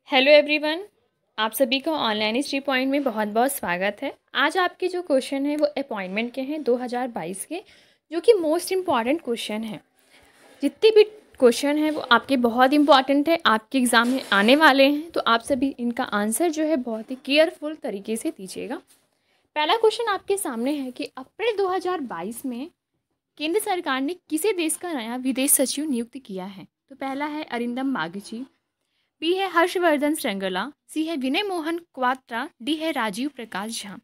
Hello everyone, आप सभी का ऑनलाइन हिस्ट्री पॉइंट में बहुत बहुत स्वागत है। आज आपके जो क्वेश्चन है वो अपॉइंटमेंट के हैं 2022 के, जो कि मोस्ट इम्पॉर्टेंट क्वेश्चन है। जितने भी क्वेश्चन हैं वो आपके बहुत इंपॉर्टेंट है, आपके एग्ज़ाम में आने वाले हैं, तो आप सभी इनका आंसर जो है बहुत ही केयरफुल तरीके से दीजिएगा। पहला क्वेश्चन आपके सामने है कि अप्रैल 2022 में केंद्र सरकार ने किसी देश का नया विदेश सचिव नियुक्त किया है? तो पहला है अरिंदम बागची, बी है हर्षवर्धन श्रृंगला, सी है विनय मोहन क्वात्रा, डी है राजीव प्रकाश झा।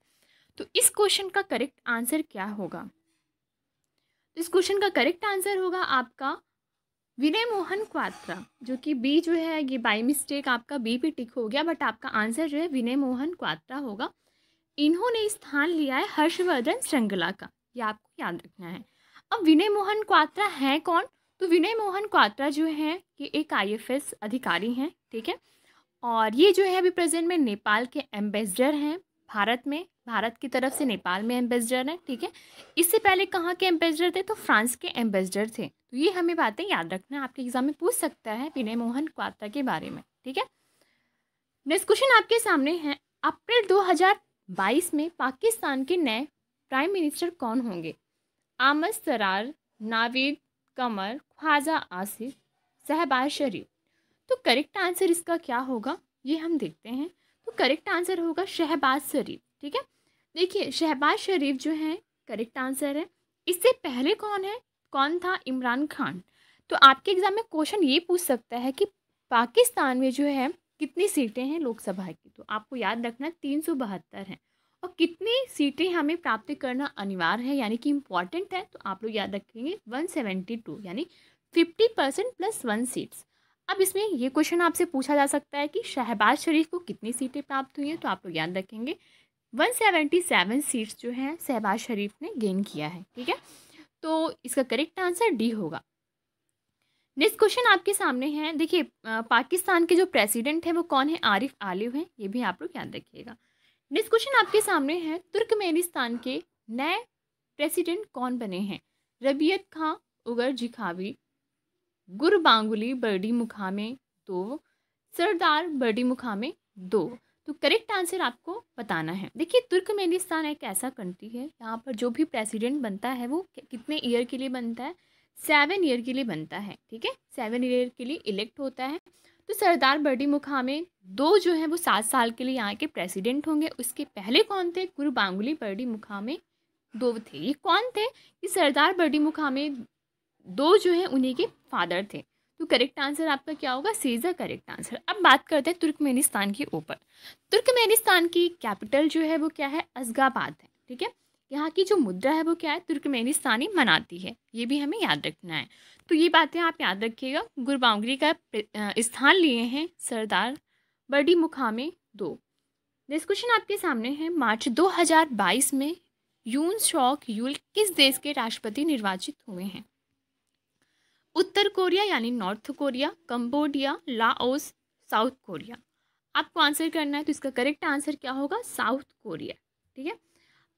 तो इस क्वेश्चन का करेक्ट आंसर क्या होगा? तो इस क्वेश्चन का करेक्ट आंसर होगा आपका विनय मोहन क्वात्रा, जो कि बी जो है ये बाय मिस्टेक आपका बी पे टिक हो गया, बट आपका आंसर जो है विनय मोहन क्वात्रा होगा। इन्होंने स्थान लिया है हर्षवर्धन श्रृंगला का, ये आपको याद रखना है। अब विनय मोहन क्वात्रा हैं कौन? तो विनय मोहन क्वात्रा जो है ये एक आईएफएस अधिकारी हैं, ठीक है। और ये जो है अभी प्रेजेंट में नेपाल के एम्बेसडर हैं भारत में, भारत की तरफ से नेपाल में एम्बेसडर हैं, ठीक है। इससे पहले कहाँ के एम्बेसडर थे? तो फ्रांस के एम्बेसडर थे। तो ये हमें बातें याद रखना, आपके एग्जाम में पूछ सकता है विनय मोहन क्वात्रा के बारे में, ठीक है। नेक्स्ट क्वेश्चन आपके सामने है, अप्रैल 2022 में पाकिस्तान के नए प्राइम मिनिस्टर कौन होंगे? आमद सरार, नावीद कमर, ख्वाजा आसिफ, शहबाज शरीफ। तो करेक्ट आंसर इसका क्या होगा ये हम देखते हैं। तो करेक्ट आंसर होगा शहबाज शरीफ, ठीक है। देखिए शहबाज शरीफ जो है करेक्ट आंसर है। इससे पहले कौन था? इमरान खान। तो आपके एग्जाम में क्वेश्चन ये पूछ सकता है कि पाकिस्तान में जो है कितनी सीटें हैं लोकसभा की? तो आपको याद रखना 372 हैं। और कितनी सीटें हमें प्राप्त करना अनिवार्य है, यानी कि इम्पॉर्टेंट है, तो आप लोग याद रखेंगे 172, यानी 50% प्लस 1 सीट्स। अब इसमें ये क्वेश्चन आपसे पूछा जा सकता है कि शहबाज शरीफ को कितनी सीटें प्राप्त हुई हैं? तो आप लोग याद रखेंगे 177 सीट्स जो हैं शहबाज शरीफ ने गेन किया है, ठीक है। तो इसका करेक्ट आंसर डी होगा। नेक्स्ट क्वेश्चन आपके सामने है, देखिए पाकिस्तान के जो प्रेसिडेंट है वो कौन है? आरिफ आलिव हैं, ये भी आप लोग याद रखिएगा। नेक्स्ट क्वेश्चन आपके सामने है, तुर्कमेनिस्तान के नए प्रेसिडेंट कौन बने हैं? रबियत खां उगर जिखावी, गुरबांगुली बर्डी मुखामे 2, सरदार बर्डी मुखामे 2। तो करेक्ट आंसर आपको बताना है। देखिए तुर्कमेनिस्तान एक ऐसा कंट्री है, यहाँ पर जो भी प्रेसिडेंट बनता है वो कितने ईयर के लिए बनता है? 7 ईयर के लिए बनता है, ठीक है। 7 ईयर के लिए इलेक्ट होता है। तो सरदार बर्डी मुखामे 2 जो है वो 7 साल के लिए यहाँ के प्रेसिडेंट होंगे। उसके पहले कौन थे? गुरबांगुली बर्डी मुखामे 2 थे। ये कौन थे? कि सरदार बर्डी मुखामे 2 जो है उन्हीं के फादर थे। तो करेक्ट आंसर आपका क्या होगा? सी इज द करेक्ट आंसर। अब बात करते हैं तुर्कमेनिस्तान के ऊपर। तुर्कमेनिस्तान की कैपिटल जो है वो क्या है? अशगाबाद है, ठीक है। यहाँ की जो मुद्रा है वो क्या है? तुर्कमेनिस्तानी मनाती है, ये भी हमें याद रखना है। तो ये बातें आप याद रखिएगा। गुरबांगुली का स्थान लिए हैं सरदार बर्डी मुखामे 2। नेक्स्ट क्वेश्चन आपके सामने है, मार्च 2022 में यून शॉक यूल किस देश के राष्ट्रपति निर्वाचित हुए हैं? उत्तर कोरिया यानी north Korea, Cambodia, Laos, south Korea. आपको आंसर करना है, तो इसका करेक्ट आंसर क्या होगा? साउथ कोरिया, ठीक है।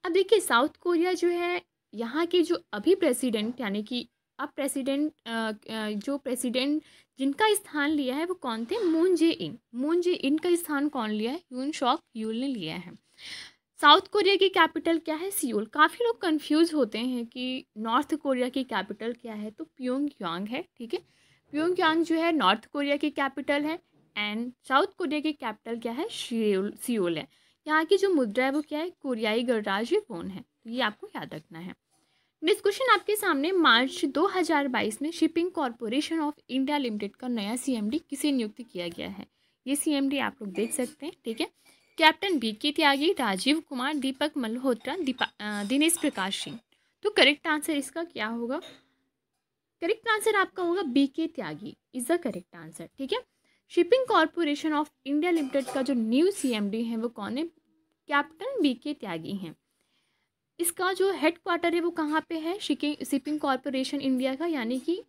अब देखिए साउथ कोरिया जो है यहाँ के जो अभी प्रेसिडेंट, यानी कि अब प्रेसिडेंट जो प्रेसिडेंट जिनका स्थान लिया है वो कौन थे? मून जे इन। मून जे इन का स्थान कौन लिया है? यून शॉक यूल ने लिया है। साउथ कोरिया की कैपिटल क्या है? सियोल। काफ़ी लोग कंफ्यूज होते हैं कि नॉर्थ कोरिया की कैपिटल क्या है, तो प्योंगयांग है, ठीक है। प्योंगयांग जो है नॉर्थ कोरिया की कैपिटल है, एंड साउथ कोरिया की कैपिटल क्या है? सियोल है। यहाँ की जो मुद्रा है वो क्या है? कोरियाई गणराज्य वोन है। तो ये आपको याद रखना है। नेक्स्ट क्वेश्चन आपके सामने, मार्च 2022 में shipping corporation of India limited का नया सीएमडी किसे नियुक्त किया गया है? ये सीएमडी आप लोग देख सकते हैं, ठीक है। कैप्टन बीके त्यागी, राजीव कुमार, दीपक मल्होत्रा, दिनेश प्रकाश सिंह। तो करेक्ट आंसर इसका क्या होगा? करेक्ट आंसर आपका होगा B K Tyagi is the correct answer, ठीक है। Shipping corporation of India limited का जो न्यू सीएमडी है वो कौन है? कैप्टन बीके त्यागी हैं। इसका जो हेड क्वार्टर है वो कहाँ पे है? शिपिंग कॉरपोरेशन इंडिया का, यानी कि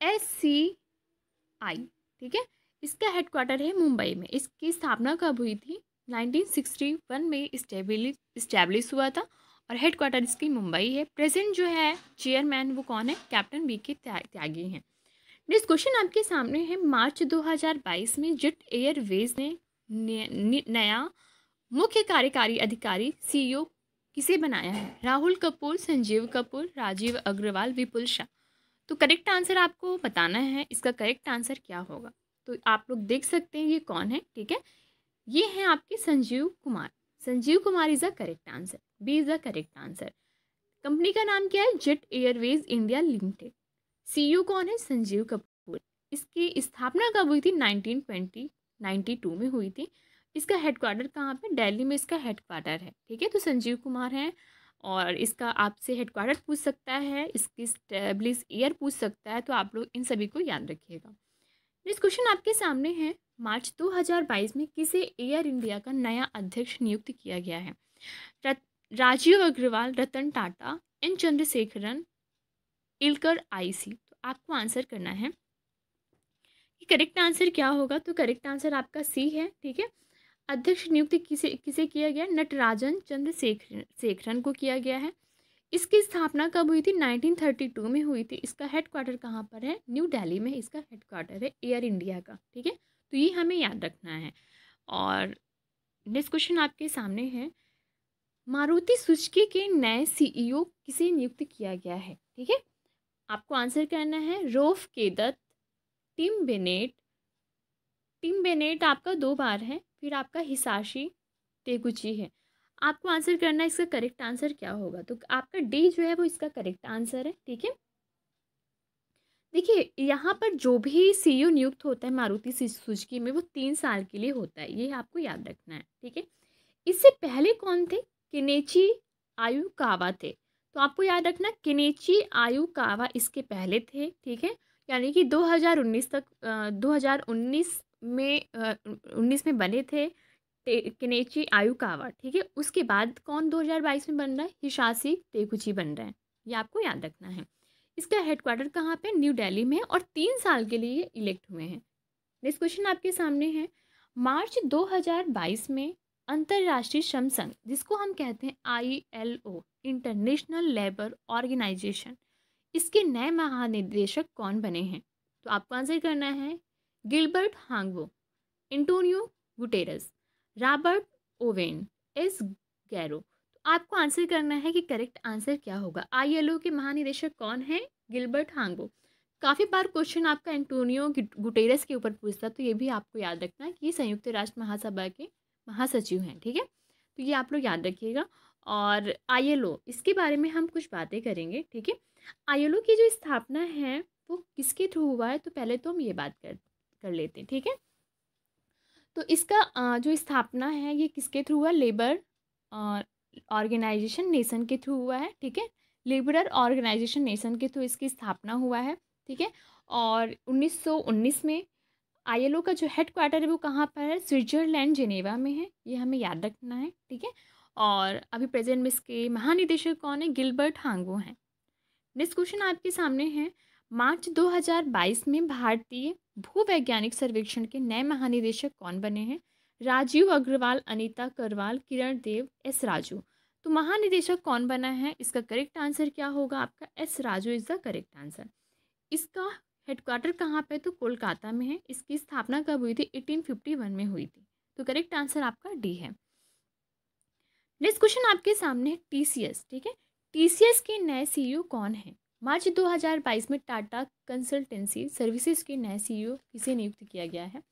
SCI, ठीक है। इसका हेड क्वार्टर है मुंबई में। इसकी स्थापना कब हुई थी? 1961 में इस्टेब्लिश हुआ था, और हेड क्वार्टर इसकी मुंबई है। प्रेजेंट जो है चेयरमैन वो कौन है? कैप्टन बीके त्यागी हैं। नेक्स्ट क्वेश्चन आपके सामने है, मार्च 2022 में जेट एयरवेज ने नया मुख्य कार्यकारी अधिकारी सीईओ किसे बनाया है? राहुल कपूर, संजीव कपूर, राजीव अग्रवाल, विपुल शाह। तो करेक्ट आंसर आपको बताना है, इसका करेक्ट आंसर क्या होगा। तो आप लोग देख सकते हैं ये कौन है, ठीक है, ये हैं आपके Sanjeev Kumar. Sanjeev Kumar is the correct answer, B is the correct answer. Company का नाम क्या है? Jet Airways India limited. CEO कौन है? संजीव कपूर। इसकी स्थापना कब हुई थी? 1992 में हुई थी। इसका हेडक्वार्टर कहाँ पे? दिल्ली में इसका हेडक्वार्टर है, ठीक है। तो संजीव कुमार है, और इसका आपसे हेडक्वार्टर पूछ सकता है, इसकी स्टैब्लिश ईयर पूछ सकता है, तो आप लोग इन सभी को याद रखिएगा। नेक्स्ट क्वेश्चन आपके सामने है, मार्च 2022 में किसे एयर इंडिया का नया अध्यक्ष नियुक्त किया गया है? Rajiv Agarwal, Ratan Tata, N Chandrasekaran, इलकर IC. तो आपको आंसर करना है कि करेक्ट आंसर क्या होगा। तो करेक्ट आंसर आपका सी है, ठीक है। अध्यक्ष नियुक्त किसे किसे किया गया? नटराजन चंद्रशेखरन को किया गया है। इसकी स्थापना कब हुई थी? 1932 में हुई थी। इसका हेडक्वार्टर कहाँ पर है? न्यू दिल्ली में इसका हेडक्वार्टर है एयर इंडिया का, ठीक है। तो ये हमें याद रखना है। और नेक्स्ट क्वेश्चन आपके सामने है, मारुति सुजुकी के नए सीईओ किसे नियुक्त किया गया है? ठीक है, आपको आंसर करना है। रोफ केदत, टिम बेनेट। टिम बेनेट आपका 2 बार है, फिर आपका हिसाशी तेगुची है। आपको आंसर करना है, इसका करेक्ट आंसर क्या होगा। तो आपका डी जो है वो इसका करेक्ट आंसर है, ठीक है। देखिए, यहाँ पर जो भी सीईओ नियुक्त होता है मारुति सुजुकी में, वो 3 साल के लिए होता है, ये आपको याद रखना है, ठीक है। इससे पहले कौन थे? केनेची आयुकावा थे। तो आपको याद रखना, केनेची आयुकावा इसके पहले थे, ठीक है। यानी कि 2019 तक 2019 में 19 में बने थे केनेची आयुकावा, ठीक है। उसके बाद कौन 2022 में बन रहा है? हिसाशी तेगुची बन रहे हैं, ये आपको याद रखना है। इसका हेडक्वार्टर कहाँ पे? न्यू दिल्ली में है, और 3 साल के लिए इलेक्ट हुए हैं। नेक्स्ट क्वेश्चन आपके सामने है, मार्च 2022 में अंतर्राष्ट्रीय श्रम संघ, जिसको हम कहते हैं ILO, इंटरनेशनल लेबर ऑर्गेनाइजेशन, इसके नए महानिदेशक कौन बने हैं? तो आपको आंसर करना है, Gilbert Houngbo, Antonio Guterres, Robert Owen, S Garro. तो आपको आंसर करना है कि करेक्ट आंसर क्या होगा। ILO के महानिदेशक कौन है? गिलबर्ट हांगवो। काफ़ी बार क्वेश्चन आपका एंटोनियो गुटेरस के ऊपर पूछता, तो ये भी आपको याद रखना है कि ये संयुक्त राष्ट्र महासभा के महासचिव हैं, ठीक है। तो ये आप लोग याद रखिएगा। और ILO, इसके बारे में हम कुछ बातें करेंगे, ठीक है। ILO की जो स्थापना है वो किसके थ्रू हुआ है? तो पहले तो हम ये बात कर लेते हैं, ठीक है। तो इसका जो स्थापना है ये किसके थ्रू हुआ? लेबर ऑर्गेनाइजेशन नेशन के थ्रू हुआ है, ठीक है। लिबरल ऑर्गेनाइजेशन नेशन के थ्रू इसकी स्थापना हुआ है, ठीक है। और 1919 में ILO का जो हेडक्वार्टर है वो कहाँ पर है? स्विट्जरलैंड जेनेवा में है, ये हमें याद रखना है, ठीक है। और अभी प्रेजेंट में इसके महानिदेशक कौन है? गिलबर्ट हांगवो हैं। नेक्स्ट क्वेश्चन आपके सामने है, मार्च 2022 में भारतीय भूवैज्ञानिक सर्वेक्षण के नए महानिदेशक कौन बने हैं? राजीव अग्रवाल, अनीता करवाल, किरण देव, एस राजू। तो महानिदेशक कौन बना है? इसका करेक्ट आंसर क्या होगा आपका? S Raju is the correct answer. इसका हेडक्वार्टर कहाँ पे? तो कोलकाता में है। इसकी स्थापना कब हुई थी? 1851 में हुई थी। तो करेक्ट आंसर आपका डी है। नेक्स्ट क्वेश्चन आपके सामने है, TCS, ठीक है। TCS के नए सीईओ कौन है? मार्च 2022 में टाटा कंसल्टेंसी सर्विसेज के नए सीईओ किसे नियुक्त किया गया है?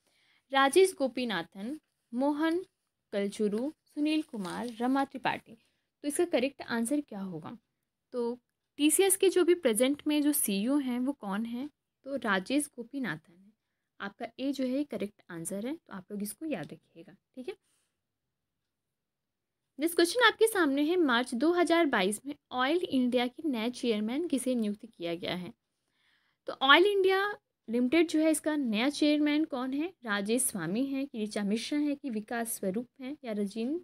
राजेश गोपीनाथन, मोहन कलचुरू, सुनील कुमार, रमा त्रिपाठी। तो इसका करेक्ट आंसर क्या होगा? तो TCS के जो भी प्रेजेंट में जो सीईओ हैं वो कौन है? तो राजेश गोपीनाथन है। आपका ए जो है करेक्ट आंसर है, तो आप लोग इसको याद रखिएगा, ठीक है। नेक्स्ट क्वेश्चन आपके सामने है, मार्च 2022 में ऑयल इंडिया के नए चेयरमैन किसे नियुक्त किया गया है? तो ऑयल इंडिया लिमिटेड जो है इसका नया चेयरमैन कौन है? राजेश स्वामी है, कि ऋचा मिश्रा है, कि विकास स्वरूप है, या रजीन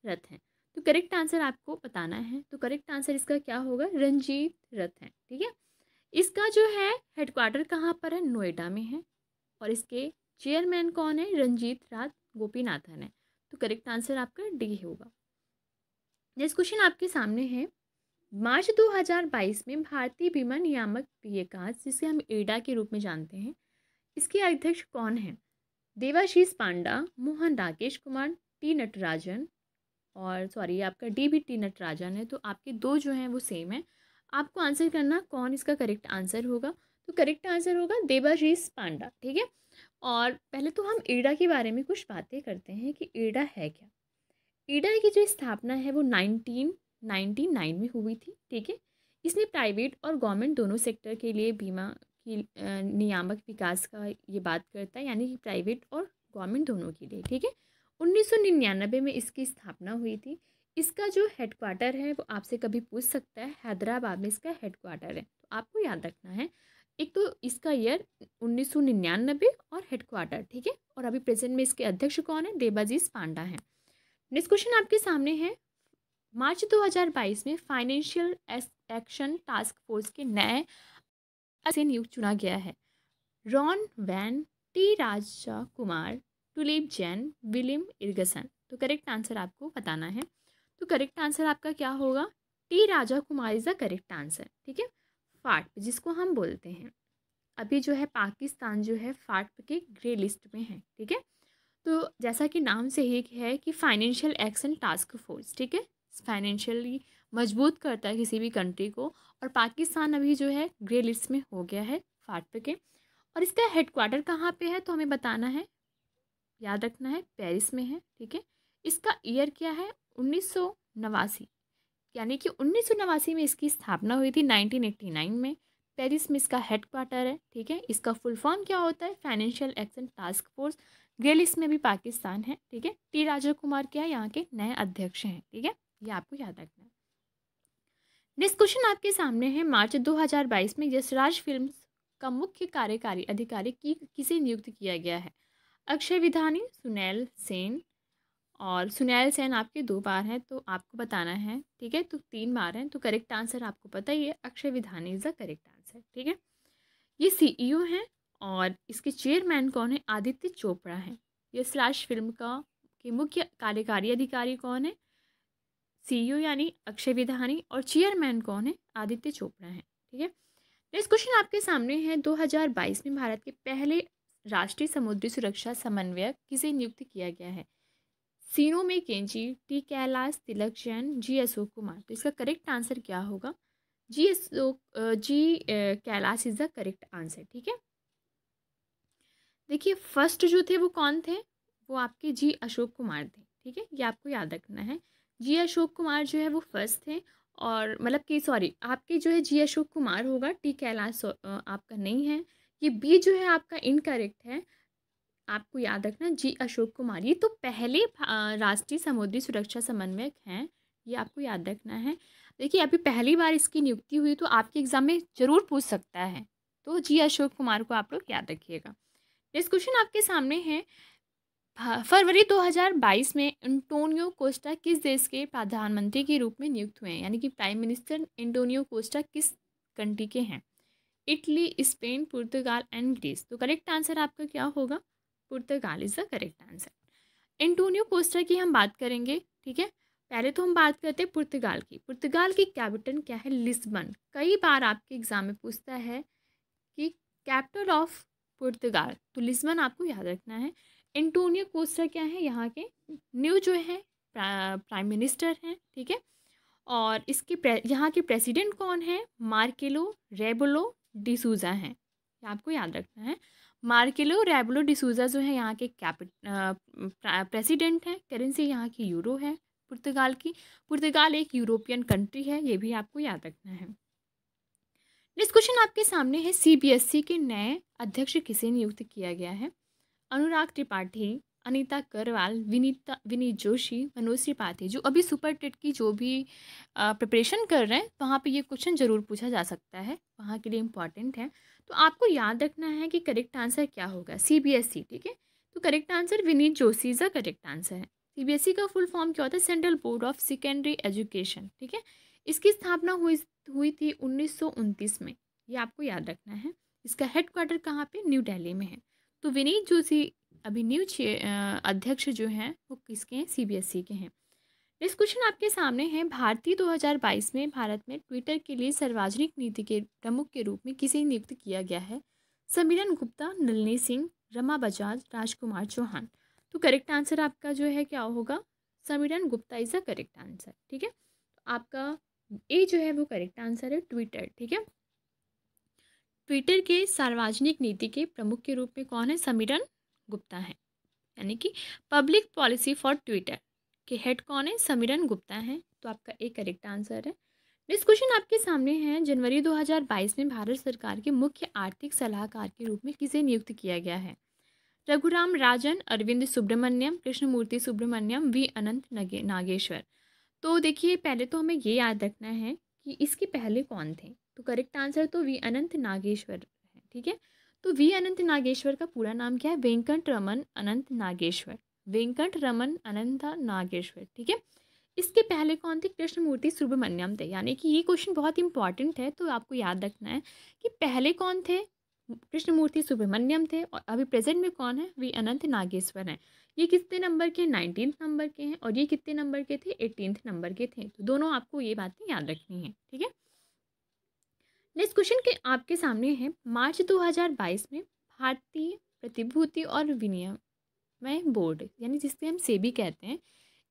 रथ है? तो करेक्ट आंसर आपको बताना है। तो करेक्ट आंसर इसका क्या होगा? रंजीत रथ है, ठीक है। इसका जो है हेडक्वार्टर कहाँ पर है? नोएडा में है, और इसके चेयरमैन कौन है? रंजीत राज गोपीनाथन है। तो करेक्ट आंसर आपका डी होगा। नेक्स्ट क्वेश्चन आपके सामने है, मार्च 2022 में भारतीय बीमा नियामक विकास, जिसे हम एडा के रूप में जानते हैं, इसके अध्यक्ष कौन हैं? देवाशीष पांडा, मोहन राकेश कुमार, टी नटराजन, और सॉरी आपका डी भी टी नटराजन है, तो आपके दो जो हैं वो सेम है। आपको आंसर करना कौन इसका करेक्ट आंसर होगा, तो करेक्ट आंसर होगा देवाशीष पांडा। ठीक है, और पहले तो हम ईडा के बारे में कुछ बातें करते हैं कि ईडा है क्या। ईडा की जो स्थापना है वो 1999 में हुई थी। ठीक है, इसने प्राइवेट और गवर्नमेंट दोनों सेक्टर के लिए बीमा की नियामक विकास का ये बात करता है, यानी कि प्राइवेट और गवर्नमेंट दोनों के लिए। ठीक है, 1999 में इसकी स्थापना हुई थी। इसका जो हेडक्वार्टर है वो आपसे कभी पूछ सकता है, हैदराबाद में इसका हेडक्वार्टर है, तो आपको याद रखना है एक तो इसका ईयर 1999 और हेडक्वार्टर। ठीक है, और अभी प्रेजेंट में इसके अध्यक्ष कौन है? देवाजीष पांडा हैं। नेक्स्ट क्वेश्चन आपके सामने है, मार्च 2022 में फाइनेंशियल एक्शन टास्क फोर्स के नए से नियुक्त चुना गया है। Ron van, T Raja Kumar, tulip Jain, William इर्गसन। तो करेक्ट आंसर आपको बताना है, तो करेक्ट आंसर आपका क्या होगा? T Raja Kumar is the correct answer. ठीक है, फाट जिसको हम बोलते हैं, अभी जो है पाकिस्तान जो है फाट के ग्रे लिस्ट में है। ठीक है, तो जैसा कि नाम से ही है कि फाइनेंशियल एक्शन टास्क फोर्स, ठीक है, फाइनेंशियली मजबूत करता है किसी भी कंट्री को, और पाकिस्तान अभी जो है ग्रे लिस्ट में हो गया है फाट के। और इसका हेडक्वार्टर कहाँ पे है, तो हमें बताना है, याद रखना है पेरिस में है। ठीक है, इसका ईयर क्या है? 1989, यानी कि 1989 में इसकी स्थापना हुई थी 1989 में। पेरिस में इसका हेडक्वार्टर है। ठीक है, इसका फुल फॉर्म क्या होता है? Financial action task force. Grey list में भी पाकिस्तान है। ठीक है, टी राजा कुमार क्या है? यहाँ के नए अध्यक्ष हैं। ठीक है, ये आपको याद रखना है। नेक्स्ट क्वेश्चन आपके सामने है, मार्च 2022 में यशराज फिल्म्स का मुख्य कार्यकारी अधिकारी किसे नियुक्त किया गया है? अक्षय विधानी, सुनील सेन, और सुनील सेन आपके 2 बार हैं, तो आपको बताना है। ठीक है, तो 3 बार हैं, तो करेक्ट आंसर आपको पता ही है, Akshay Vidhani is the correct answer. ठीक है, ये सीईओ हैं, और इसके चेयरमैन कौन है? आदित्य चोपड़ा हैं। ये स्लैश फिल्म का के मुख्य कार्यकारी अधिकारी कौन है? सीईओ यानी अक्षय विधानी, और चेयरमैन कौन है? आदित्य चोपड़ा हैं। ठीक है, नेक्स्ट क्वेश्चन आपके सामने है, 2022 में भारत के पहले राष्ट्रीय समुद्री सुरक्षा समन्वयक किसे नियुक्त किया गया है? सीनो में केंजी, टी कैलाश, तिलक जैन, जी अशोक कुमार। तो इसका करेक्ट आंसर क्या होगा? Kailash is the correct answer. ठीक है, देखिए फर्स्ट जो थे वो कौन थे? वो आपके जी अशोक कुमार थे। ठीक है, ये आपको याद रखना है, जी अशोक कुमार जो है वो फर्स्ट थे, और मतलब कि सॉरी आपके जो है जी अशोक कुमार होगा, टी कैलाश आपका नहीं है, ये बी जो है आपका इनकरेक्ट है। आपको याद रखना जी अशोक कुमार, ये तो पहले राष्ट्रीय समुद्री सुरक्षा समन्वयक हैं, ये आपको याद रखना है। देखिए अभी पहली बार इसकी नियुक्ति हुई, तो आपके एग्जाम में जरूर पूछ सकता है, तो जी अशोक कुमार को आप लोग याद रखिएगा। नेक्स्ट क्वेश्चन आपके सामने है, फरवरी 2022 में एंटोनियो कोस्टा किस देश के प्रधानमंत्री के रूप में नियुक्त हुए हैं? यानी कि प्राइम मिनिस्टर एंटोनियो कोस्टा किस कंट्री के हैं? Italy, Spain, Portugal and Greece. तो करेक्ट आंसर आपका क्या होगा? Portugal is the correct answer. Antonio Costa की हम बात करेंगे। ठीक है, पहले तो हम बात करते हैं पुर्तगाल की। पुर्तगाल की कैपिटल क्या है? लिस्बन। कई बार आपके एग्जाम में पूछता है कि कैपिटल ऑफ पुर्तगाल, तो लिस्बन आपको याद रखना है। एंटोनियो कोस्टा क्या है? यहाँ के न्यू जो है प्राइम मिनिस्टर हैं। ठीक है, और इसके यहाँ के प्रेसिडेंट कौन है? मार्केलो रेबोलो डिसूजा हैं, ये आपको याद रखना है। मार्केलो रेबोलो डिसूजा जो है यहाँ के प्रेसिडेंट हैं। करेंसी यहाँ की यूरो है पुर्तगाल की। पुर्तगाल एक यूरोपियन कंट्री है, ये भी आपको याद रखना है। नेक्स्ट क्वेश्चन आपके सामने है, सीबीएसई के नए अध्यक्ष किसे नियुक्त किया गया है? अनुराग त्रिपाठी, अनीता करवाल, विनीत जोशी, मनोज त्रिपाठी। जो अभी सुपर टेट की जो भी प्रिपरेशन कर रहे हैं, वहाँ पे ये क्वेश्चन जरूर पूछा जा सकता है, वहाँ के लिए इम्पॉर्टेंट है। तो आपको याद रखना है कि करेक्ट आंसर क्या होगा? सीबीएसई। ठीक है, तो correct answer Vineet Joshi is the correct answer है। सीबीएसई का फुल फॉर्म क्या होता है? Central board of secondary education. ठीक है, इसकी स्थापना हुई थी 1929 में, ये आपको याद रखना है। इसका हेडक्वार्टर कहाँ पे? न्यू दिल्ली में है। तो विनीत जोशी अभी न्यू अध्यक्ष जो हैं वो किसके हैं? सीबीएसई के हैं। नेक्स्ट क्वेश्चन आपके सामने है, भारतीय 2022 में भारत में ट्विटर के लिए सार्वजनिक नीति के प्रमुख के रूप में किसे नियुक्त किया गया है? समीरन गुप्ता, नलिनी सिंह, रमा बजाज, राजकुमार चौहान। तो करेक्ट आंसर आपका जो है क्या होगा? Samiran Gupta is the correct answer. ठीक है, तो आपका ए जो है वो करेक्ट आंसर है, ट्विटर। ठीक है, ट्विटर के सार्वजनिक नीति के प्रमुख के रूप में कौन है? समीरन गुप्ता है, यानी कि पब्लिक पॉलिसी फॉर ट्विटर के हेड कौन है? समीरन गुप्ता है। तो आपका एक करेक्ट आंसर है। नेक्स्ट क्वेश्चन आपके सामने है, जनवरी 2022 में भारत सरकार के मुख्य आर्थिक सलाहकार के रूप में किसे नियुक्त किया गया है? रघुराम राजन, अरविंद सुब्रमण्यम, कृष्णमूर्ति सुब्रमण्यम, वी अनंत नागेश्वर। तो देखिए, पहले तो हमें ये याद रखना है कि इसके पहले कौन थे। तो करेक्ट आंसर तो वी अनंत नागेश्वर है। ठीक है, तो वी अनंत नागेश्वर का पूरा नाम क्या है? वेंकट रमन अनंत नागेश्वर। वेंकट रमन अनंत नागेश्वर। ठीक है, इसके पहले कौन थे? कृष्णमूर्ति सुब्रमण्यम थे। यानी कि ये क्वेश्चन बहुत इंपॉर्टेंट है, तो आपको याद रखना है कि पहले कौन थे? कृष्णमूर्ति सुब्रमण्यम थे, और अभी प्रेजेंट में कौन है? वी अनंत नागेश्वर हैं। ये कितने नंबर के? 19th नंबर के हैं, और ये कितने नंबर के थे? 18th नंबर के थे। तो दोनों आपको ये बातें याद रखनी है। ठीक है, नेक्स्ट क्वेश्चन के आपके सामने है, मार्च 2022 में भारतीय प्रतिभूति और विनिमय बोर्ड, यानी जिससे हम सेबी कहते हैं,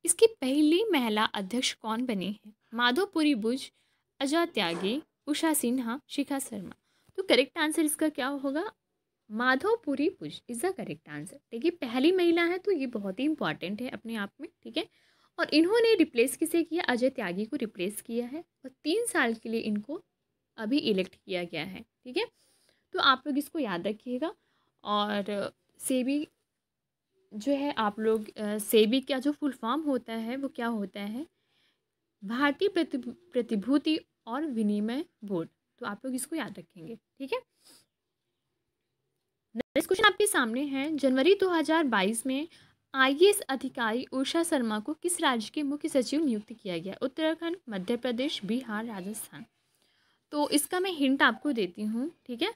इसकी पहली महिला अध्यक्ष कौन बनी है? माधवपुरी बुज, अजय त्यागी, उषा सिन्हा, शिखा शर्मा। तो करेक्ट आंसर इसका क्या होगा? माधवपुरी बुज इज द करेक्ट आंसर। देखिए, पहली महिला है, तो ये बहुत ही इंपॉर्टेंट है अपने आप में। ठीक है, और इन्होंने रिप्लेस किसे किया? अजय त्यागी को रिप्लेस किया है, और 3 साल के लिए इनको अभी इलेक्ट किया गया है। ठीक है, तो आप लोग इसको याद रखिएगा। और सेबी जो है, आप लोग सेबी का जो फुल फॉर्म होता है वो क्या होता है? भारतीय प्रतिभूति और विनिमय बोर्ड। तो आप लोग इसको याद रखेंगे। ठीक है, नेक्स्ट क्वेश्चन आपके सामने है, जनवरी 2022 में आईएएस अधिकारी उषा शर्मा को किस राज्य के मुख्य सचिव नियुक्त किया गया? उत्तराखंड, मध्य प्रदेश, बिहार, राजस्थान। तो इसका मैं हिंट आपको देती हूँ। ठीक है,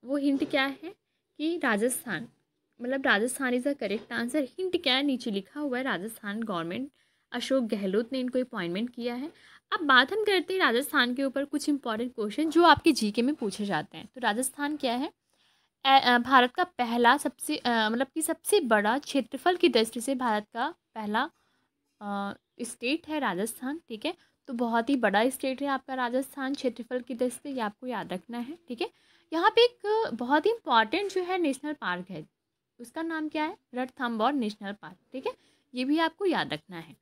वो हिंट क्या है कि राजस्थान, मतलब Rajasthan is the correct answer. Hint क्या है? नीचे लिखा हुआ है, राजस्थान गवर्नमेंट, अशोक गहलोत ने इनको अपॉइंटमेंट किया है। अब बात हम करते हैं राजस्थान के ऊपर कुछ इंपॉर्टेंट क्वेश्चन जो आपके जीके में पूछे जाते हैं। तो राजस्थान क्या है? भारत का पहला सबसे मतलब कि सबसे बड़ा क्षेत्रफल की दृष्टि से भारत का पहला स्टेट है राजस्थान। ठीक है, तो बहुत ही बड़ा स्टेट है आपका राजस्थान क्षेत्रफल की दृष्टि से, ये आपको याद रखना है। ठीक है, यहाँ पे एक बहुत ही इंपॉर्टेंट जो है नेशनल पार्क है, उसका नाम क्या है? Ranthambore national park. ठीक है, ये भी आपको याद रखना है।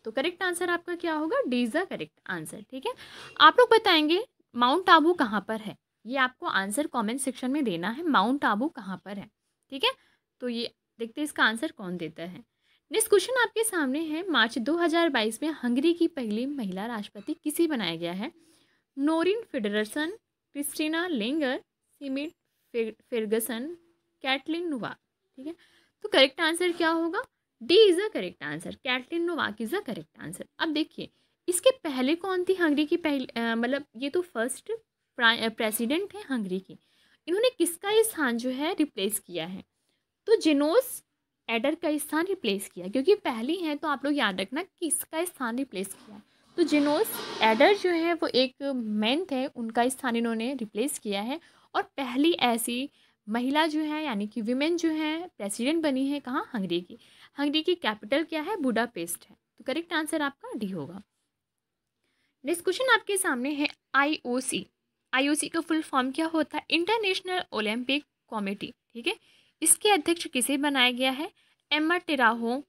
तो करेक्ट आंसर आपका क्या होगा? D is the correct answer. ठीक है, आप लोग बताएंगे माउंट आबू कहाँ पर है? ये आपको आंसर कमेंट सेक्शन में देना है, माउंट आबू कहाँ पर है। ठीक है, तो ये देखते हैं इसका आंसर कौन देता है। नेक्स्ट क्वेश्चन आपके सामने है, मार्च 2022 में हंगरी की पहली महिला राष्ट्रपति किसे बनाया गया है? Noreen Federson, Cristina Langer, Simit Ferguson, Caitlin Novak. ठीक है, तो करेक्ट आंसर क्या होगा? D is the correct answer, Caitlin Novak is the correct answer. अब देखिए, इसके पहले कौन थी हंगरी की पहली मतलब ये तो फर्स्ट प्रेसिडेंट है हंगरी की। इन्होंने किसका ये स्थान जो है रिप्लेस किया है? तो जेनोस एडर का स्थान रिप्लेस किया, क्योंकि पहली है तो आप लोग याद रखना किसका स्थान रिप्लेस किया। तो जेनोस एडर जो है वो एक मैन थे, उनका स्थान इन्होंने रिप्लेस किया है, और पहली ऐसी महिला जो है, यानी कि विमेन जो है प्रेसिडेंट बनी है कहाँ? हंगरी की। हंगरी की कैपिटल क्या है? बुडापेस्ट है। तो करेक्ट आंसर आपका डी होगा। नेक्स्ट क्वेश्चन आपके सामने है, आईओसी। आईओसी का फुल फॉर्म क्या होता है? International Olympic committee. ठीक है, इसके अध्यक्ष किसे बनाया गया है? एम्मा टेराहो,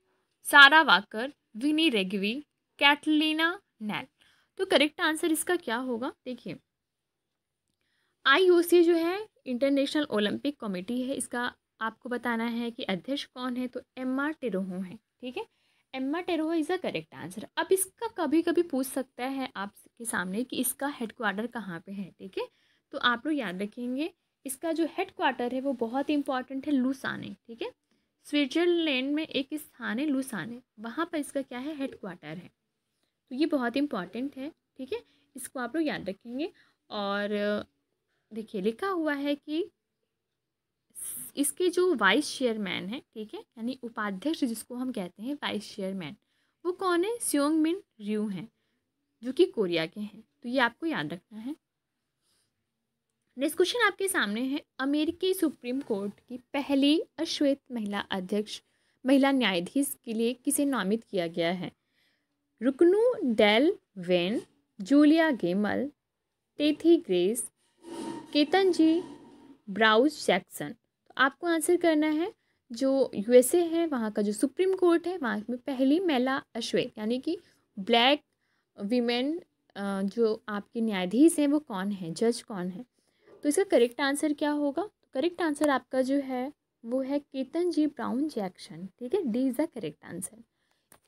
सारा वाकर, विनी रेग्वी, कैटलीना नैल। तो करेक्ट आंसर इसका क्या होगा? देखिए, आईओसी जो है इंटरनेशनल ओलंपिक कमेटी है, इसका आपको बताना है कि अध्यक्ष कौन है? तो एम्मा टेरोहो है। ठीक है, Emma Terho is the correct answer. अब इसका कभी कभी पूछ सकता है आपके सामने कि इसका हेडक्वार्टर कहाँ पे है। ठीक है, तो आप लोग याद रखेंगे, इसका जो हेडक्वार्टर है वो बहुत इंपॉर्टेंट है, लुसाने। ठीक है, स्विट्जरलैंड में एक स्थान है लुसाने, वहाँ पर इसका क्या है? हेडक्वार्टर है। तो ये बहुत इंपॉर्टेंट है। ठीक है, इसको आप लोग याद रखेंगे। और देखिए, लिखा हुआ है कि इसके जो वाइस चेयरमैन है, ठीक है, यानी उपाध्यक्ष जिसको हम कहते हैं वाइस चेयरमैन, वो कौन है? स्योंग मिन रयू हैं, जो कि कोरिया के हैं। तो ये आपको याद रखना है। नेक्स्ट क्वेश्चन आपके सामने है, अमेरिकी सुप्रीम कोर्ट की पहली अश्वेत महिला न्यायाधीश के लिए किसे नामित किया गया है? Ruknu Del Wen, Julia Gamel, Tethy Grace, Ketanji Brown Jackson. तो आपको आंसर करना है, जो यूएसए है वहाँ का जो सुप्रीम कोर्ट है वहाँ में पहली महिला अश्वेत यानी कि ब्लैक वीमेन जो आपके न्यायाधीश हैं वो कौन है, जज कौन है? तो इसका करेक्ट आंसर क्या होगा? तो करेक्ट आंसर आपका जो है वो है केतनजी ब्राउन जैक्सन। ठीक है, D is the correct answer.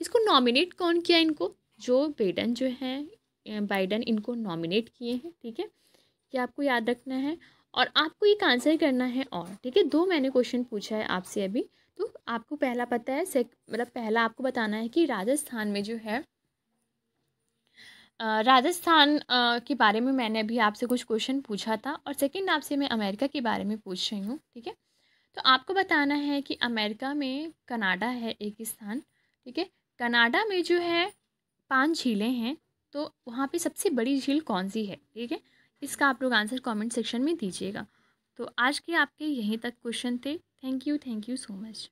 इसको नॉमिनेट कौन किया? इनको जो बाइडन जो हैं, बाइडन इनको नॉमिनेट किए हैं। ठीक है, ये आपको याद रखना है और आपको एक आंसर करना है। और ठीक है, 2 मैंने क्वेश्चन पूछा है आपसे अभी, तो आपको पहला पता है, मतलब पहला आपको बताना है कि राजस्थान में जो है राजस्थान के बारे में मैंने अभी आपसे कुछ क्वेश्चन पूछा था, और सेकंड आपसे मैं अमेरिका के बारे में पूछ रही हूँ। ठीक है, तो आपको बताना है कि अमेरिका में कनाडा है एक स्थान। ठीक है, कनाडा में जो है 5 झीलें हैं, तो वहाँ पे सबसे बड़ी झील कौन सी है? ठीक है, इसका आप लोग आंसर कमेंट सेक्शन में दीजिएगा। तो आज के आपके यहीं तक क्वेश्चन थे। Thank you so much.